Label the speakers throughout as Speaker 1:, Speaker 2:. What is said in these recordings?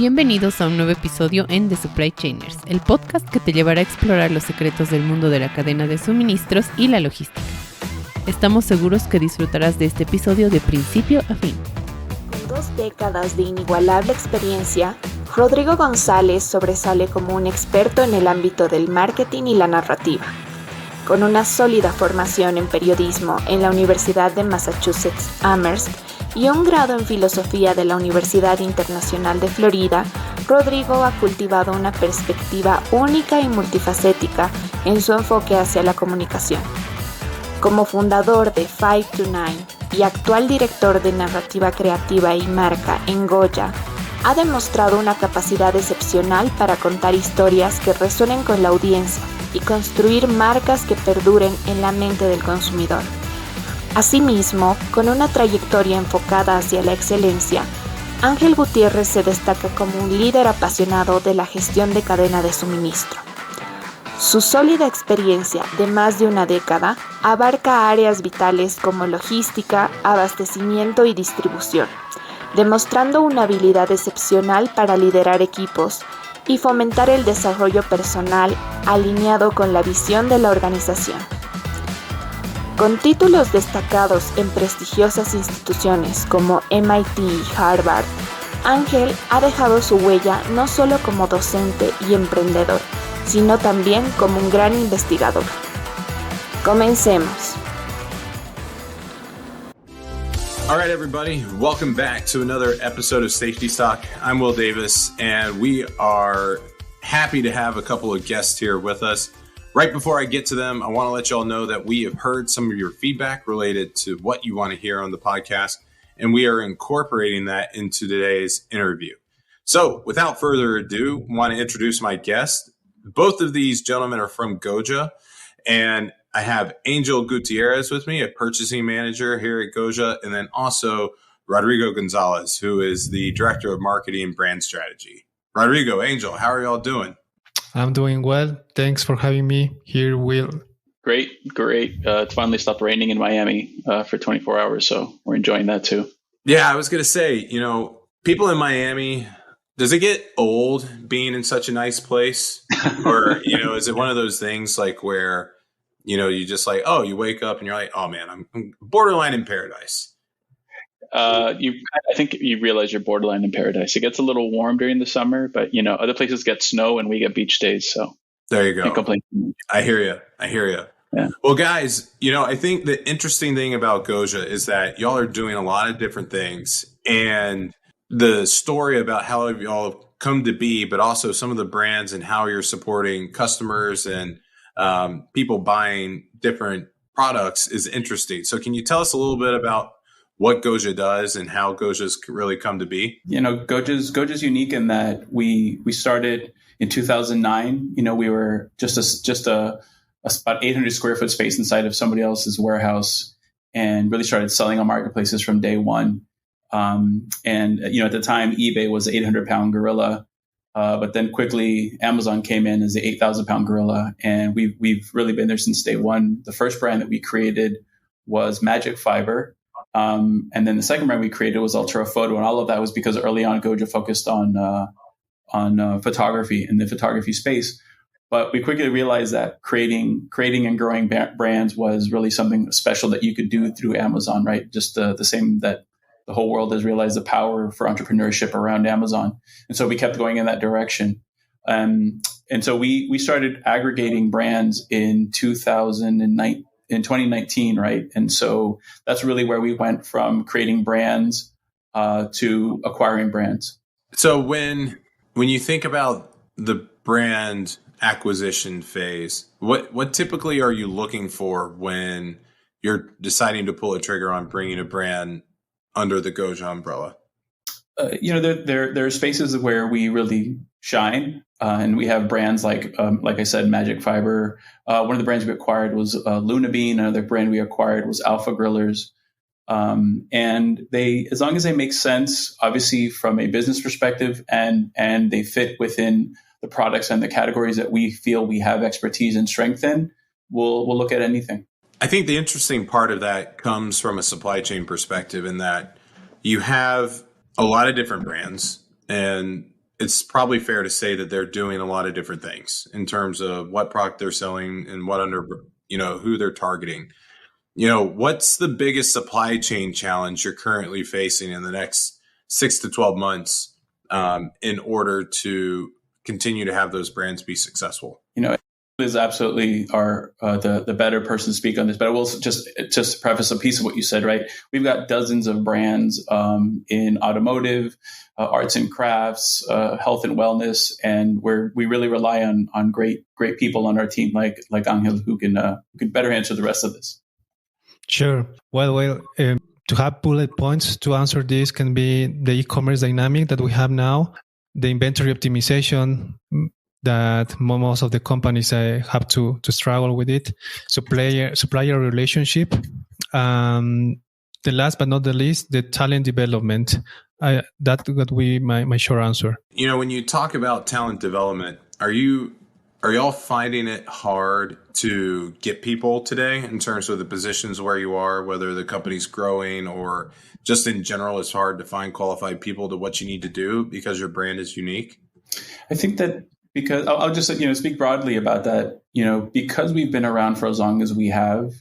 Speaker 1: Bienvenidos a un nuevo episodio en The Supply Chainers, el podcast que te llevará a explorar los secretos del mundo de la cadena de suministros y la logística. Estamos seguros que disfrutarás de este episodio de principio a fin.
Speaker 2: Con 2 décadas de inigualable experiencia, Rodrigo Gonzalez sobresale como un experto en el ámbito del marketing y la narrativa. Con una sólida formación en periodismo en la Universidad de Massachusetts Amherst y un grado en filosofía de la Universidad Internacional de Florida, Rodrigo ha cultivado una perspectiva única y multifacética en su enfoque hacia la comunicación. Como fundador de 5 to 9 y actual director de narrativa creativa y marca en Goja, ha demostrado una capacidad excepcional para contar historias que resuenen con la audiencia y construir marcas que perduren en la mente del consumidor. Asimismo, con una trayectoria enfocada hacia la excelencia, Ángel Gutierrez se destaca como un líder apasionado de la gestión de cadena de suministro. Su sólida experiencia de más de una década abarca áreas vitales como logística, abastecimiento y distribución, demostrando una habilidad excepcional para liderar equipos y fomentar el desarrollo personal alineado con la visión de la organización. Con títulos destacados en prestigiosas instituciones como MIT y Harvard, Ángel ha dejado su huella no solo como docente y emprendedor, sino también como un gran investigador. Comencemos.
Speaker 3: All right, everybody, welcome back to another episode of Safety Stock. I'm Will Davis, and we are happy to have a couple of guests here with us. Right before I get to them, I want to let you all know that we have heard some of your feedback related to what you want to hear on the podcast, and we are incorporating that into today's interview. So without further ado, I want to introduce my guests. Both of these gentlemen are from Goja, and I have Ángel Gutierrez with me, a purchasing manager here at Goja, and then also Rodrigo Gonzalez, who is the director of marketing and brand strategy. Rodrigo, Ángel, how are y'all doing?
Speaker 4: I'm doing well. Thanks for having me here, Will.
Speaker 5: Great. It's finally stopped raining in Miami for 24 hours, so we're enjoying that too.
Speaker 3: Yeah, I was going to say, people in Miami, does it get old being in such a nice place? Or, is it one of those things like where, you just like, you wake up and you're like, oh man, I'm borderline in paradise.
Speaker 5: I think you realize you're borderline in paradise. It gets a little warm during the summer, but other places get snow and we get beach days. So
Speaker 3: there you go.
Speaker 5: Can't complain.
Speaker 3: I hear you. Yeah. Well, guys, I think the interesting thing about Goja is that y'all are doing a lot of different things, and the story about how y'all have come to be, but also some of the brands and how you're supporting customers and people buying different products is interesting. So can you tell us a little bit about what Goja does and how Goja's really come to be?
Speaker 5: Goja's unique in that we started in 2009. We were just about 800 square foot space inside of somebody else's warehouse, and really started selling on marketplaces from day one. At the time, eBay was the 800-pound gorilla, but then quickly Amazon came in as the 8,000-pound gorilla, and we've really been there since day one. The first brand that we created was Magic Fiber. And then the second brand we created was Ultra Photo, and all of that was because early on Goja focused on photography in the photography space. But we quickly realized that creating and growing brands was really something special that you could do through Amazon, right? Just the same that the whole world has realized the power for entrepreneurship around Amazon, and so we kept going in that direction. And so we started aggregating brands in 2019, right? And so that's really where we went from creating brands to acquiring brands.
Speaker 3: So when you think about the brand acquisition phase, what typically are you looking for when you're deciding to pull a trigger on bringing a brand under the Goja umbrella?
Speaker 5: There are spaces where we really shine, and we have brands like I said, Magic Fiber. One of the brands we acquired was Luna Bean. Another brand we acquired was Alpha Grillers. And they, as long as they make sense, obviously from a business perspective, and they fit within the products and the categories that we feel we have expertise and strength in, we'll look at anything.
Speaker 3: I think the interesting part of that comes from a supply chain perspective, in that you have a lot of different brands, and it's probably fair to say that they're doing a lot of different things in terms of what product they're selling and what who they're targeting. What's the biggest supply chain challenge you're currently facing in the next 6 to 12 months in order to continue to have those brands be successful?
Speaker 5: Is absolutely the better person to speak on this, but I will just preface a piece of what you said, right? We've got dozens of brands in automotive, arts and crafts, health and wellness, and we really rely on great people on our team, like Ángel, who can better answer the rest of this.
Speaker 4: Sure. Well, to have bullet points to answer this can be the e-commerce dynamic that we have now, the inventory optimization that most of the companies have to struggle with it, supplier relationship, the last but not the least, the talent development. That would be my short answer.
Speaker 3: When you talk about talent development, are y'all finding it hard to get people today in terms of the positions where you are, whether the company's growing or just in general, it's hard to find qualified people to what you need to do because your brand is unique?
Speaker 5: I think that because I'll just speak broadly about that. Because we've been around for as long as we have,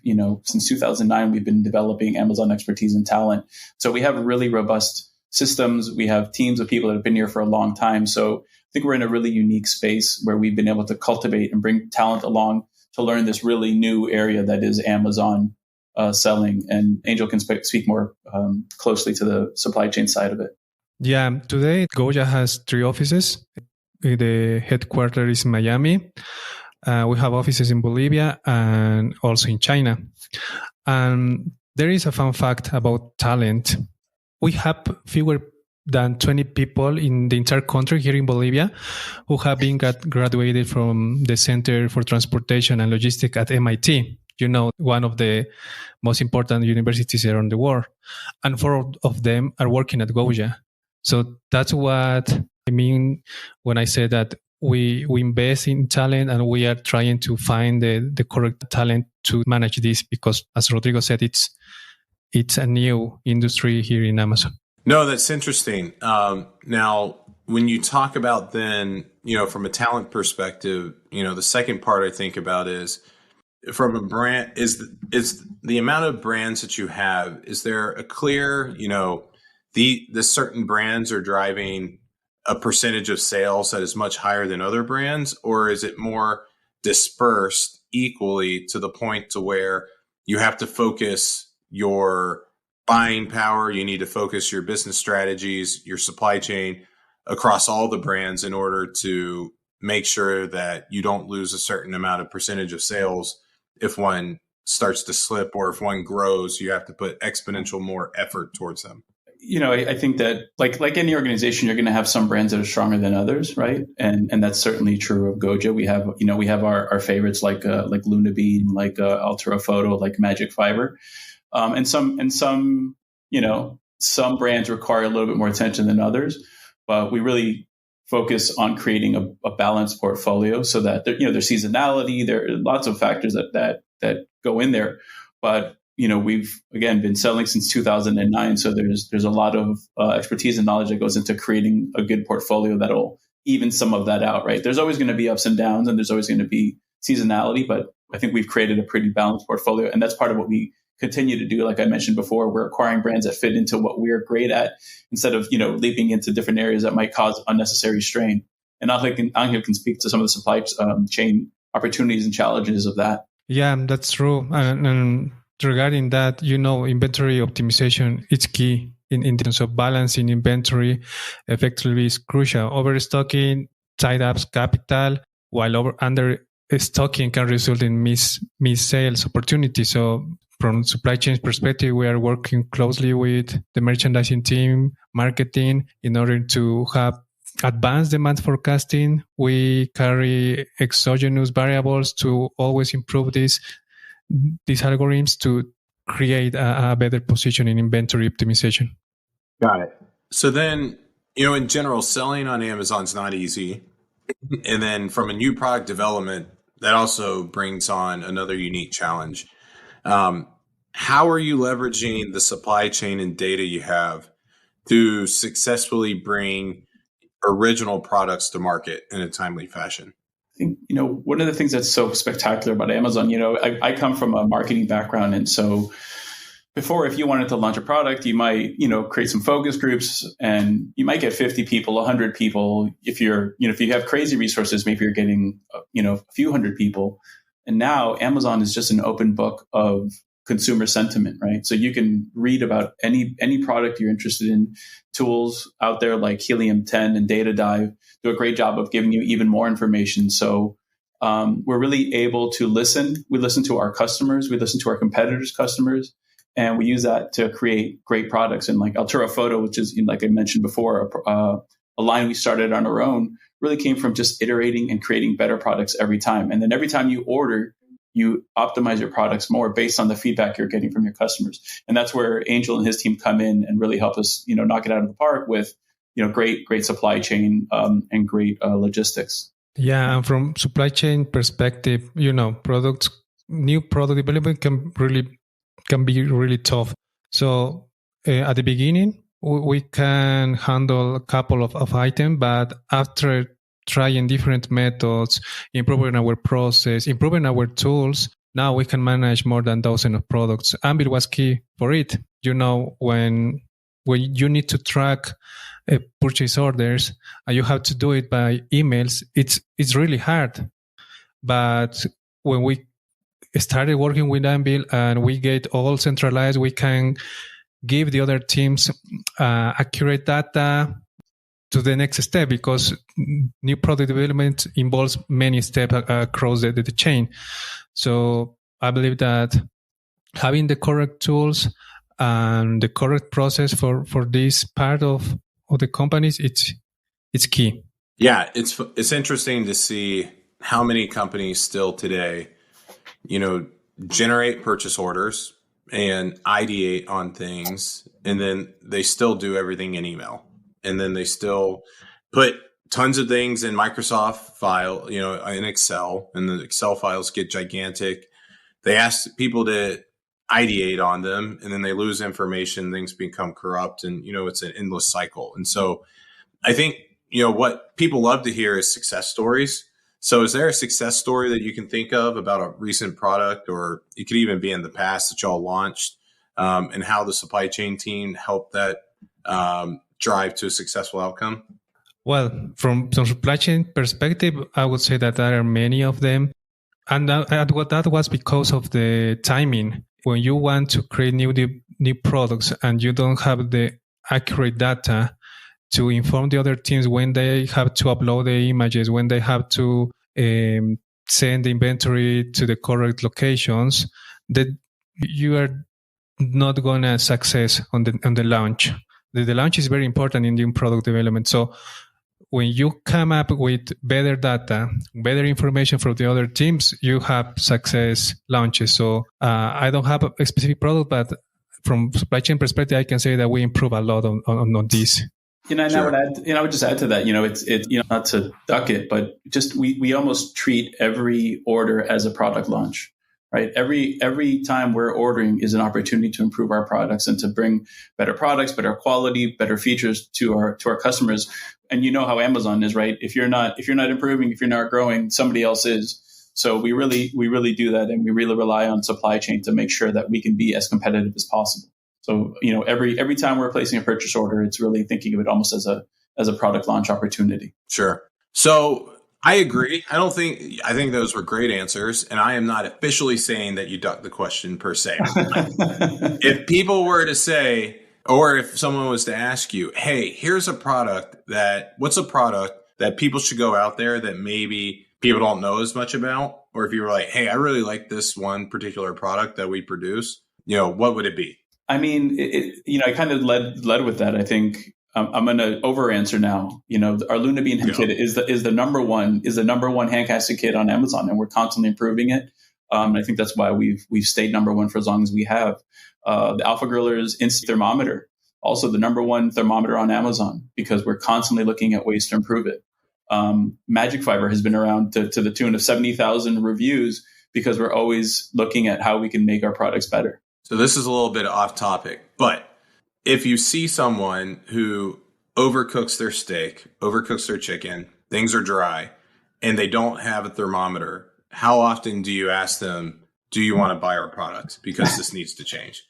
Speaker 5: since 2009, we've been developing Amazon expertise and talent. So we have really robust systems. We have teams of people that have been here for a long time. So I think we're in a really unique space where we've been able to cultivate and bring talent along to learn this really new area that is Amazon selling. And Angel can speak more closely to the supply chain side of it.
Speaker 4: Yeah, today Goja has 3 offices. The headquarters is in Miami. We have offices in Bolivia and also in China. And there is a fun fact about talent. We have fewer than 20 people in the entire country here in Bolivia who have been graduated from the Center for Transportation and Logistics at MIT, one of the most important universities around the world. And 4 of them are working at Goja. So that's what I mean when I say that we invest in talent and we are trying to find the correct talent to manage this, because as Rodrigo said, it's a new industry here in Amazon.
Speaker 3: No, that's interesting. Now, when you talk about then, from a talent perspective, the second part I think about is from a brand is the amount of brands that you have. Is there a clear, the certain brands are driving a percentage of sales that is much higher than other brands, or is it more dispersed equally to the point to where you have to focus your buying power, you need to focus your business strategies, your supply chain across all the brands in order to make sure that you don't lose a certain amount of percentage of sales if one starts to slip, or if one grows, you have to put exponential more effort towards them?
Speaker 5: I think that like any organization, you're going to have some brands that are stronger than others, right? And that's certainly true of Goja. We have our favorites like Luna Bean, like Altera Photo, like Magic Fiber, and some brands require a little bit more attention than others. But we really focus on creating a balanced portfolio so that there's seasonality. There are lots of factors that go in there, but we've again been selling since 2009, so there's a lot of expertise and knowledge that goes into creating a good portfolio that'll even some of that out. Right? There's always going to be ups and downs, and there's always going to be seasonality, but I think we've created a pretty balanced portfolio, and that's part of what we continue to do. Like I mentioned before, we're acquiring brands that fit into what we're great at instead of leaping into different areas that might cause unnecessary strain. And Ángel can speak to some of the supply chain opportunities and challenges of that.
Speaker 4: Yeah, that's true. And regarding that, inventory optimization is key in terms of balancing inventory effectively is crucial. Overstocking tied up capital, while understocking can result in missed sales opportunities. So from supply chain perspective, we are working closely with the merchandising team, marketing, in order to have advanced demand forecasting. We carry exogenous variables to always improve these algorithms to create a better position in inventory optimization.
Speaker 3: Got it. So then, in general, selling on Amazon is not easy. And then from a new product development, that also brings on another unique challenge. How are you leveraging the supply chain and data you have to successfully bring original products to market in a timely fashion?
Speaker 5: I think, one of the things that's so spectacular about Amazon, I come from a marketing background. And so before, if you wanted to launch a product, you might, create some focus groups and you might get 50 people, 100 people. If if you have crazy resources, maybe you're getting, a few hundred people. And now Amazon is just an open book of consumer sentiment, right? So you can read about any product you're interested in. Tools out there like Helium 10 and Data Dive do a great job of giving you even more information. So we're really able to listen. We listen to our customers. We listen to our competitors' customers. And we use that to create great products. And like Altura Photo, which is, like I mentioned before, a line we started on our own, really came from just iterating and creating better products every time. And then every time you order, you optimize your products more based on the feedback you're getting from your customers. And that's where Angel and his team come in and really help us, knock it out of the park with, great supply chain and great logistics.
Speaker 4: Yeah, and from supply chain perspective, new product development can be really tough. So at the beginning, we can handle a couple of items, but after trying different methods, improving our process, improving our tools, now we can manage more than dozens of products. Ámbito was key for it. When you need to track purchase orders and you have to do it by emails, it's really hard. But when we started working with Ámbito and we get all centralized, we can give the other teams accurate data to the next step, because new product development involves many steps across the chain. So I believe that having the correct tools and the correct process for this part of the companies, it's key.
Speaker 3: Yeah, it's interesting to see how many companies still today, generate purchase orders and ideate on things, and then they still do everything in email. And then they still put tons of things in Microsoft file, in Excel, and the Excel files get gigantic. They ask people to ideate on them, and then they lose information. Things become corrupt, and, it's an endless cycle. And so I think, what people love to hear is success stories. So is there a success story that you can think of about a recent product, or it could even be in the past that y'all launched, and how the supply chain team helped that drive to a successful outcome?
Speaker 4: Well, from some supply chain perspective, I would say that there are many of them. And that was because of the timing. When you want to create new products and you don't have the accurate data to inform the other teams when they have to upload the images, when they have to send the inventory to the correct locations, that you are not going to success on the launch. The launch is very important in new product development. So when you come up with better data, better information from the other teams, you have success launches. So I don't have a specific product, but from supply chain perspective, I can say that we improve a lot on this.
Speaker 5: And sure. I would just add to that, it's not to duck it, but just we almost treat every order as a product launch. Right. Every time we're ordering is an opportunity to improve our products and to bring better products, better quality, better features to our customers. And you know how Amazon is, right? If you're not improving, if you're not growing, somebody else is. So we really do that, and we really rely on supply chain to make sure that we can be as competitive as possible. So every time we're placing a purchase order, it's really thinking of it almost as a product launch opportunity.
Speaker 3: Sure. So I agree. I think those were great answers, and I am not officially saying that you ducked the question per se. If people were to say, or if someone was to ask you, hey, what's a product that people should go out there that maybe people don't know as much about? Or if you were like, hey, I really like this one particular product that we produce, what would it be?
Speaker 5: I mean, I kind of led with that. I think I'm going to over answer now. Our Luna Bean kit is the number one hand casting kit on Amazon, and we're constantly improving it. I think that's why we've stayed number one for as long as we have. The Alpha Griller's Instant Thermometer, also the number one thermometer on Amazon, because we're constantly looking at ways to improve it. Magic Fiber has been around to the tune of 70,000 reviews, because we're always looking at how we can make our products better.
Speaker 3: So this is a little bit off topic, but if you see someone who overcooks their steak, overcooks their chicken, things are dry, and they don't have a thermometer, how often do you ask them, do you want to buy our product? Because this needs to change.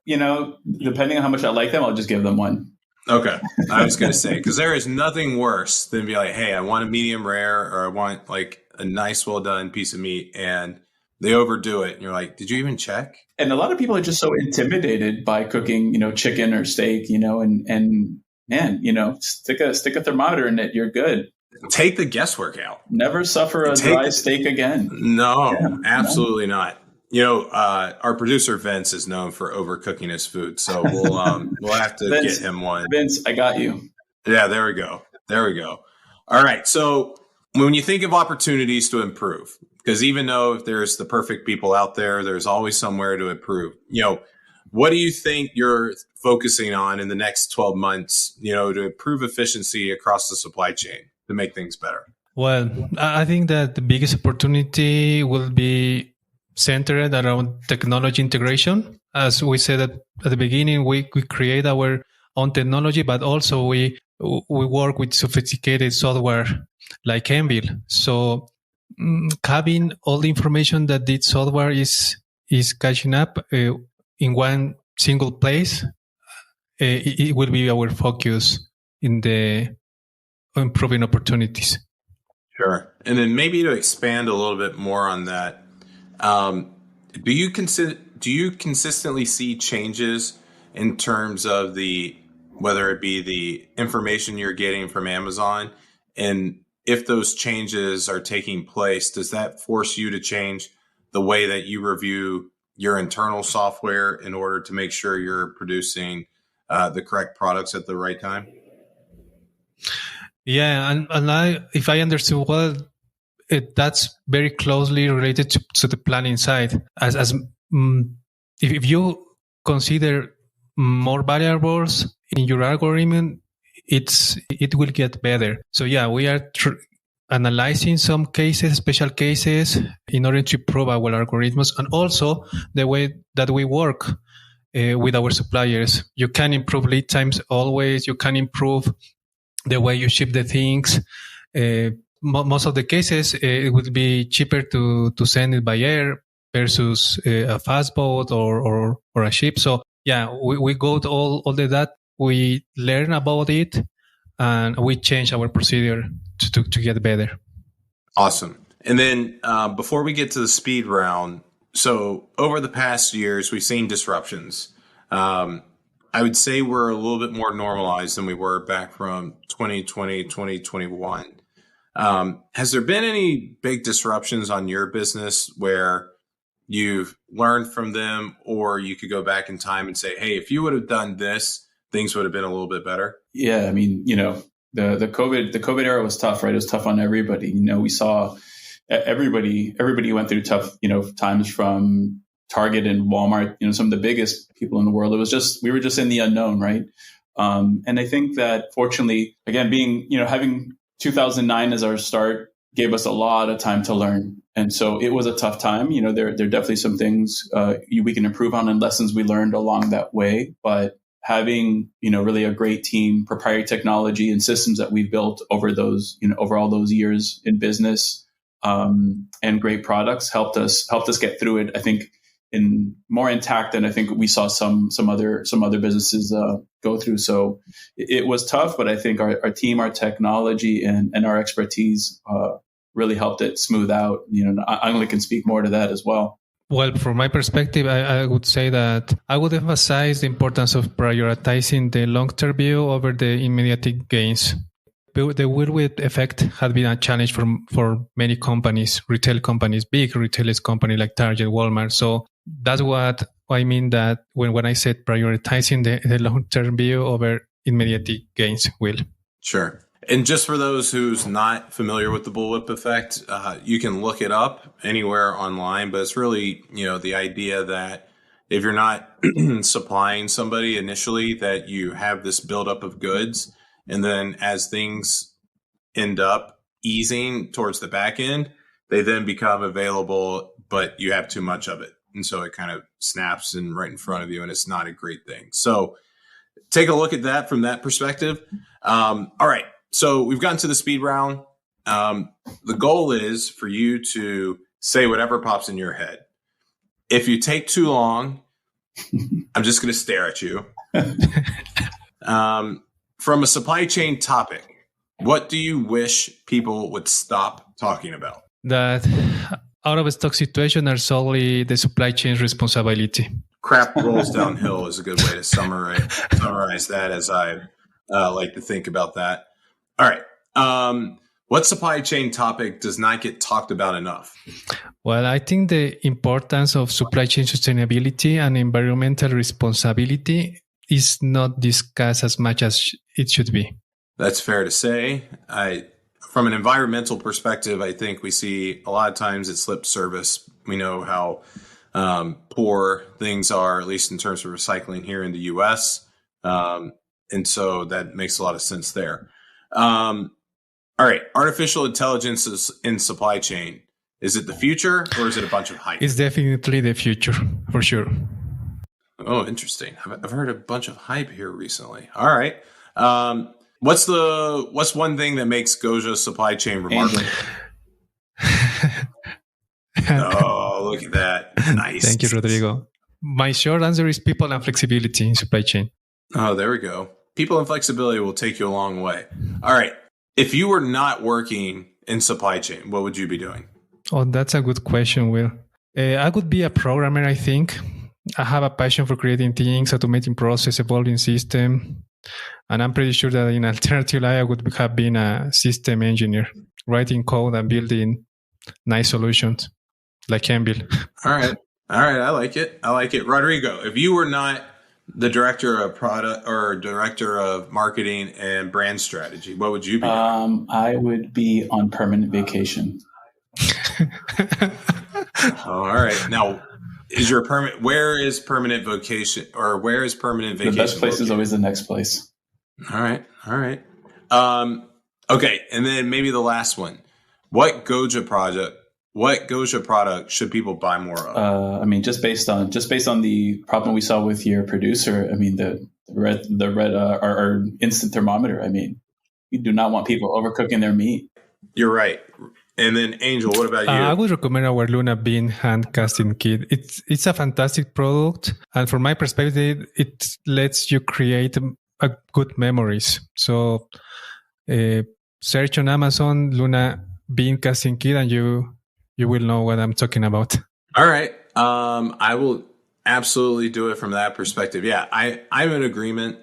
Speaker 5: Depending on how much I like them, I'll just give them one.
Speaker 3: Okay. I was going to say, because there is nothing worse than be like, hey, I want a medium rare, or I want like a nice, well done piece of meat, and they overdo it. And you're like, did you even check?
Speaker 5: And a lot of people are just so intimidated by cooking, chicken or steak, and man, stick a thermometer in it. You're good.
Speaker 3: Take the guesswork out.
Speaker 5: Never suffer a dry steak again.
Speaker 3: No, absolutely not. Our producer Vince is known for overcooking his food, so we'll have to
Speaker 5: Vince,
Speaker 3: get him one.
Speaker 5: Vince, I got you.
Speaker 3: Yeah, there we go. All right. So when you think of opportunities to improve, because even though there's the perfect people out there, there's always somewhere to improve. What do you think you're focusing on in the next 12 months, to improve efficiency across the supply chain to make things better?
Speaker 4: Well, I think that the biggest opportunity will be centered around technology integration. As we said at the beginning, we create our own technology, but also we work with sophisticated software like Anvil. So having all the information that this software is catching up in one single place, it will be our focus in the improving opportunities.
Speaker 3: Sure. And then maybe to expand a little bit more on that, do you consistently see changes in terms of whether it be the information you're getting from Amazon, and if those changes are taking place, does that force you to change the way that you review your internal software in order to make sure you're producing the correct products at the right time?
Speaker 4: Yeah, and if I understood well, that's very closely related to the planning side. If you consider more variables in your algorithm, it will get better. So yeah, we are analyzing some cases, special cases, in order to improve our algorithms, and also the way that we work with our suppliers. You can improve lead times always. You can improve the way you ship the things. Most of the cases, it would be cheaper to send it by air versus a fast boat or a ship. So yeah, we go to all of that. We learn about it, and we change our procedure to get better.
Speaker 3: Awesome. And then before we get to the speed round, so over the past years, we've seen disruptions. I would say we're a little bit more normalized than we were back from 2020, 2021. Has there been any big disruptions on your business where you've learned from them, or you could go back in time and say, hey, if you would have done this, things would have been a little bit better?
Speaker 5: Yeah. I mean, the COVID era was tough, right? It was tough on everybody. We saw everybody went through tough, times, from Target and Walmart, some of the biggest people in the world. We were just in the unknown, right? And I think that fortunately, again, having 2009 as our start gave us a lot of time to learn. And so it was a tough time. There are definitely some things we can improve on and lessons we learned along that way. But having, really a great team, proprietary technology and systems that we've built over all those years in business, and great products helped us get through it, I think, in more intact than I think we saw some other businesses go through. So it was tough, but I think our team, our technology, and our expertise really helped it smooth out. Ángel can speak more to that as well.
Speaker 4: Well, from my perspective, I would say that I would emphasize the importance of prioritizing the long-term view over the immediate gains. The whirlwind effect has been a challenge for many companies, retail companies, big retail companies like Target, Walmart. So that's what I mean that when I said prioritizing the long-term view over immediate gains, Will.
Speaker 3: Sure. And just for those who's not familiar with the bullwhip effect, you can look it up anywhere online, but it's really, the idea that if you're not supplying somebody initially, that you have this buildup of goods. And then as things end up easing towards the back end, they then become available, but you have too much of it. And so it kind of snaps right in front of you, and it's not a great thing. So take a look at that from that perspective. All right. So we've gotten to the speed round. The goal is for you to say whatever pops in your head. If you take too long, I'm just going to stare at you. From a supply chain topic, what do you wish people would stop talking about?
Speaker 4: That out of stock situation are solely the supply chain's responsibility.
Speaker 3: Crap rolls downhill is a good way to summarize that, as I like to think about that. All right. What supply chain topic does not get talked about enough?
Speaker 4: Well, I think the importance of supply chain sustainability and environmental responsibility is not discussed as much as it should be.
Speaker 3: That's fair to say. From an environmental perspective, I think we see a lot of times it's lip service. We know how poor things are, at least in terms of recycling here in the U.S. And so that makes a lot of sense there. All right. Artificial intelligence is in supply chain. Is it the future or is it a bunch of hype?
Speaker 4: It's definitely the future, for sure.
Speaker 3: Oh, interesting. I've heard a bunch of hype here recently. All right. What's one thing that makes Goja's supply chain remarkable? Oh, look at that. Nice.
Speaker 4: Thank you, Rodrigo. My short answer is people and flexibility in supply chain.
Speaker 3: Oh, there we go. People and flexibility will take you a long way. All right. If you were not working in supply chain, what would you be doing?
Speaker 4: Oh, that's a good question, Will. I would be a programmer, I think. I have a passion for creating things, automating process, evolving system. And I'm pretty sure that in alternative life, I would have been a system engineer, writing code and building nice solutions like Campbell.
Speaker 3: All right. I like it. Rodrigo, if you were not the director of product or director of marketing and brand strategy, what would you be doing?
Speaker 5: I would be on permanent vacation.
Speaker 3: All right. Now, where is permanent vacation?
Speaker 5: The best place located? Is always the next place.
Speaker 3: All right. Okay. And then maybe the last one. What Goja product should people buy more of?
Speaker 5: Just based on the problem we saw with your producer, the red our instant thermometer. You do not want people overcooking their meat.
Speaker 3: You're right. And then Angel, what about you?
Speaker 4: I would recommend our Luna Bean hand casting kit. It's a fantastic product, and from my perspective, it lets you create good memories. So, search on Amazon Luna Bean casting kit, and you will know what I'm talking about.
Speaker 3: All right. I will absolutely do it from that perspective. Yeah, I'm in agreement.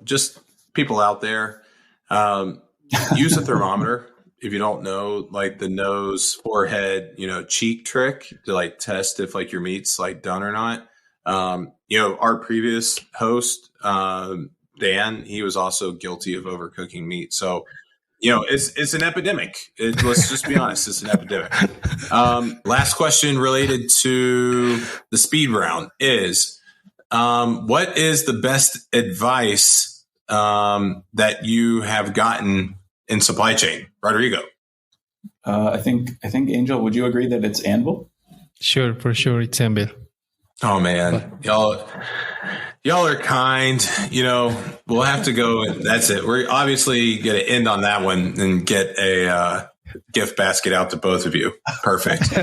Speaker 3: Just people out there, use a thermometer. If you don't know, like the nose, forehead, cheek trick to test if your meat's done or not. Our previous host, Dan, he was also guilty of overcooking meat. So, it's an epidemic. Let's just be honest. It's an epidemic. Last question related to the speed round is, what is the best advice that you have gotten in supply chain? Rodrigo.
Speaker 5: I think Angel, would you agree that it's Anvil?
Speaker 4: Sure, for sure. It's Anvil.
Speaker 3: Oh man, y'all are kind. We'll have to go. And that's it. We're obviously going to end on that one and get a gift basket out to both of you. Perfect.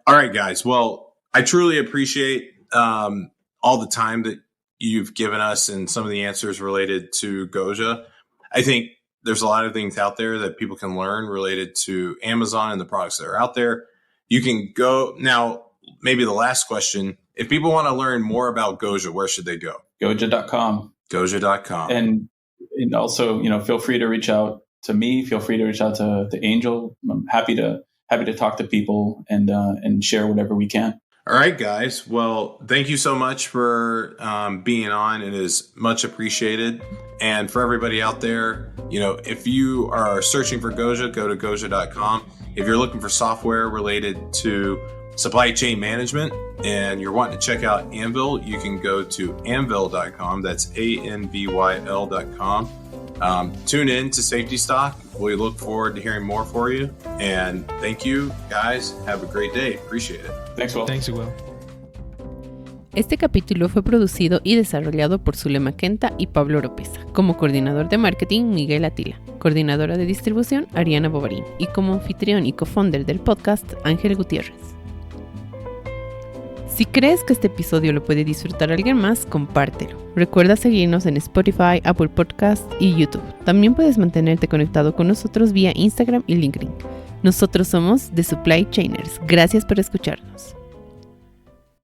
Speaker 3: All right, guys. Well, I truly appreciate all the time that you've given us and some of the answers related to Goja. I think there's a lot of things out there that people can learn related to Amazon and the products that are out there. You can go now. Maybe the last question. If people want to learn more about Goja, where should they go?
Speaker 5: Goja.com.
Speaker 3: Goja.com.
Speaker 5: And also, feel free to reach out to me. Feel free to reach out to Angel. I'm happy to talk to people and share whatever we can.
Speaker 3: All right, guys. Well, thank you so much for being on. It is much appreciated. And for everybody out there, if you are searching for Goja, go to Goja.com. If you're looking for software related to supply chain management and you're wanting to check out Anvil, you can go to anvil.com. That's ANVYL.com. Tune in to Safety Stock. We look forward to hearing more for you. And thank you, guys. Have a great day. Appreciate it.
Speaker 5: Thanks, Will.
Speaker 4: Thanks, Will.
Speaker 1: Este capítulo fue producido y desarrollado por Zulema Quenta y Pablo Oropesa, como coordinador de marketing Miguel Atila, coordinadora de distribución Ariana Bovarín y como anfitrión y co-founder del podcast Ángel Gutierrez. Si crees que este episodio lo puede disfrutar alguien más, compártelo. Recuerda seguirnos en Spotify, Apple Podcasts y YouTube. También puedes mantenerte conectado con nosotros vía Instagram y LinkedIn. Nosotros somos The Supply Chainers. Gracias por escucharnos.